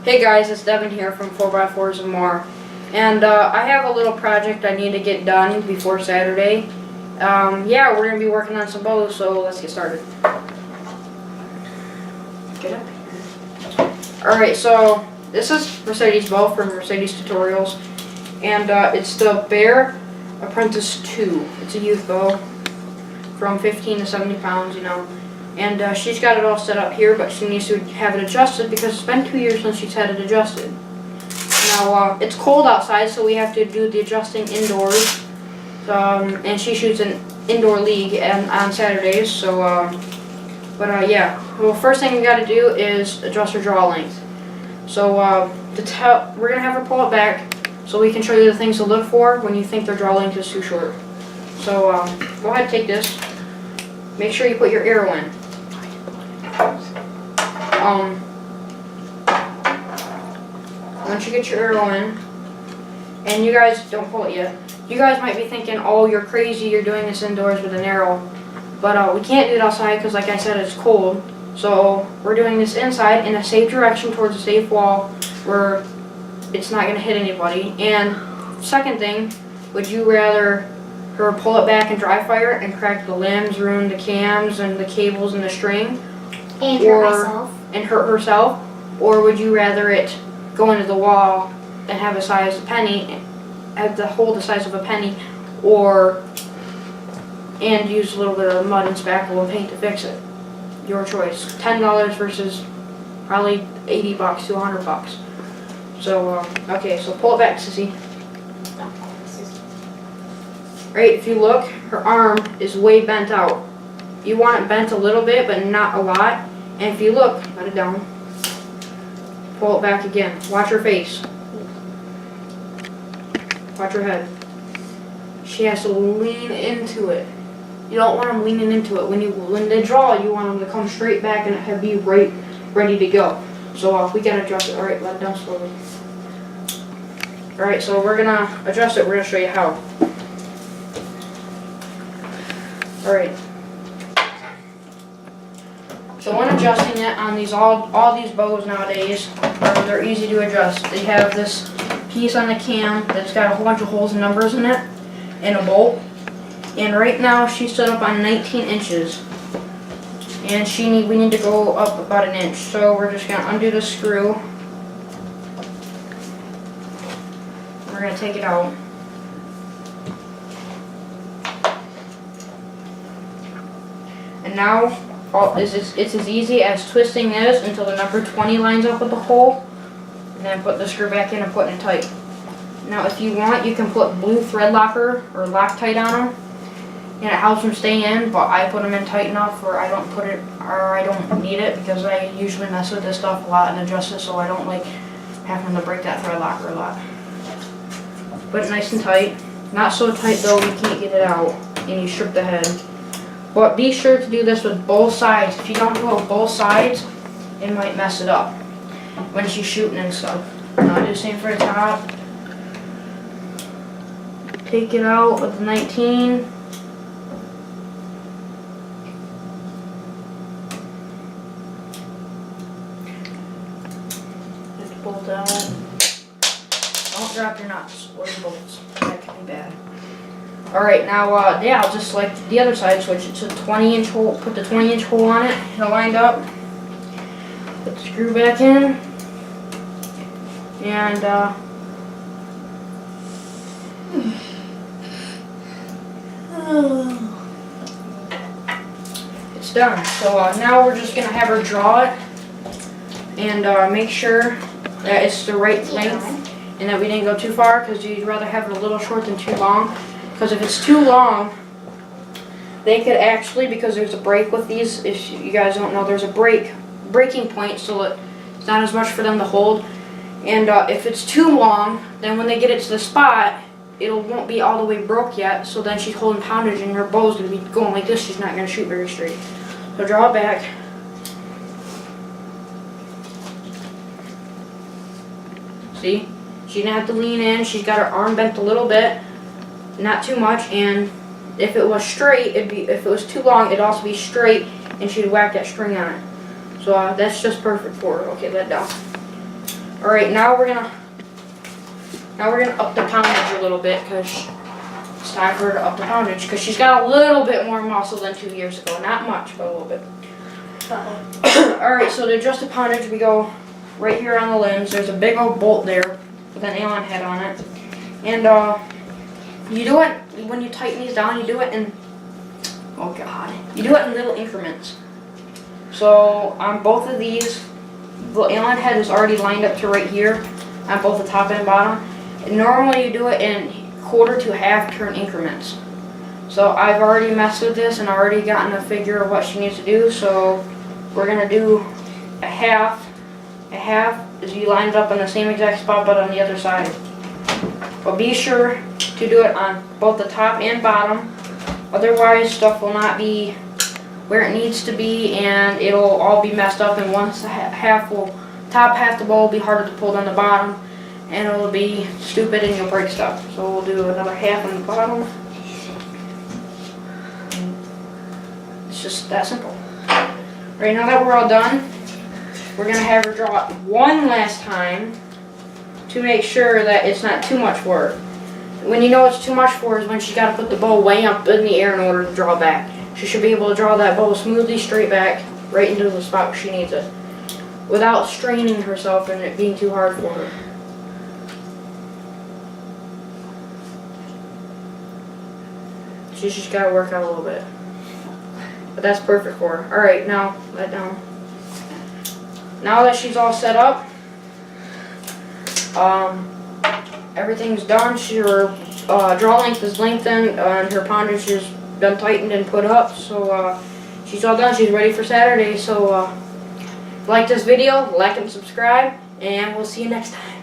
Hey guys, it's Devin here from 4x4s and more. And I have a little project I need to get done before Saturday. Yeah, we're going to be working on some bows, so let's get started. Get up here. Alright, so this is Mercedes' bow from Mercedes Tutorials. And it's the Bear Apprentice 2. It's a youth bow from 15 to 70 pounds, you know. And she's got it all set up here, but she needs to have it adjusted because it's been 2 years since she's had it adjusted. Now, it's cold outside, so we have to do the adjusting indoors. And she shoots an indoor league on Saturdays, so, yeah. Well, first thing we gotta do is adjust her draw length. So, we're gonna have her pull it back so we can show you the things to look for when you think their draw length is too short. So, go ahead and take this. Make sure you put your arrow in. Once you get your arrow in, and you guys don't pull it yet, you guys might be thinking, oh, you're crazy, you're doing this indoors with an arrow. But we can't do it outside because, like I said, it's cold. So we're doing this inside in a safe direction towards a safe wall where it's not going to hit anybody. And second thing, would you rather her pull it back and dry fire and crack the limbs, ruin the cams and the cables and the string, and hurt herself, or would you rather it go into the wall and have a size of penny, have the hole the size of a penny, and use a little bit of mud and spackle and paint to fix it? Your choice. $10 versus probably $80 to $100. So okay, so pull it back, sissy. Right, if you look, her arm is way bent out. You want it bent a little bit, but not a lot. And if you look, let it down. Pull it back again. Watch her face. Watch her head. She has to lean into it. You don't want them leaning into it. When they draw, you want them to come straight back and be right, ready to go. So we gotta adjust it. All right, let it down slowly. All right, so we're gonna adjust it. We're gonna show you how. Alright. So when adjusting it on these all these bows nowadays, they're easy to adjust. They have this piece on the cam that's got a whole bunch of holes and numbers in it, and a bolt. And right now she's set up on 19 inches. And we need to go up about an inch. So we're just gonna undo the screw. We're gonna take it out. And now, it's as easy as twisting this until the number 20 lines up with the hole, and then put the screw back in and put it in tight. Now, if you want, you can put blue thread locker or Loctite on them, and it helps them stay in. But I put them in tight enough where I don't need it, because I usually mess with this stuff a lot and adjust it, so I don't like having to break that thread locker a lot. Put it nice and tight. Not so tight though you can't get it out, and you strip the head. But be sure to do this with both sides. If you don't do it with both sides, it might mess it up when she's shooting and stuff. Now do the same for the top. Take it out with the 19. Just bolt out. Don't drop your nuts or your bolts. That can be bad. Alright, now, yeah, I'll just select the other side, switch it to the 20-inch hole, put the 20-inch hole on it, and lined up. Put the screw back in, and, it's done. So, now we're just going to have her draw it, and, make sure that it's the right length, and that we didn't go too far, because you'd rather have it a little short than too long. Because if it's too long, they could actually, because there's a break with these, if you guys don't know, there's a breaking point, so it's not as much for them to hold. And if it's too long, then when they get it to the spot, it won't be all the way broke yet, so then she's holding poundage and her bow's going to be going like this. She's not going to shoot very straight. So draw it back. See? She didn't have to lean in. She's got her arm bent a little bit. Not too much, and if it was straight, if it was too long, it'd also be straight, and she'd whack that string on it. So that's just perfect for her. Okay, let it down. All right, now we're gonna up the poundage a little bit because it's time for her to up the poundage because she's got a little bit more muscle than 2 years ago. Not much, but a little bit. All right, so to adjust the poundage, we go right here on the limbs. There's a big old bolt there with an Allen head on it, and you do it when you tighten these down. You do it in you do it in little increments. So on both of these, the Allen head is already lined up to right here on both the top and bottom. And normally you do it in quarter to half turn increments. So I've already messed with this and already gotten a figure of what she needs to do. So we're gonna do a half. A half is you line it up in the same exact spot but on the other side. But be sure to do it on both the top and bottom. Otherwise stuff will not be where it needs to be and it'll all be messed up, and once the top half the bowl will be harder to pull than the bottom and it'll be stupid and you'll break stuff. So we'll do another half on the bottom. It's just that simple. Right, now that we're all done, we're going to have her draw it one last time to make sure that it's not too much for her. When you know it's too much for her is when she's got to put the bow way up in the air in order to draw back. She should be able to draw that bow smoothly straight back right into the spot where she needs it without straining herself and it being too hard for her. She's just got to work out a little bit. But that's perfect for her. Alright, now, let down. Now that she's all set up, everyth's done. Her draw length is lengthened and her poundage has been tightened and put up. So she's all done. She's ready for Saturday. So like this video, like and subscribe, and we'll see you next time.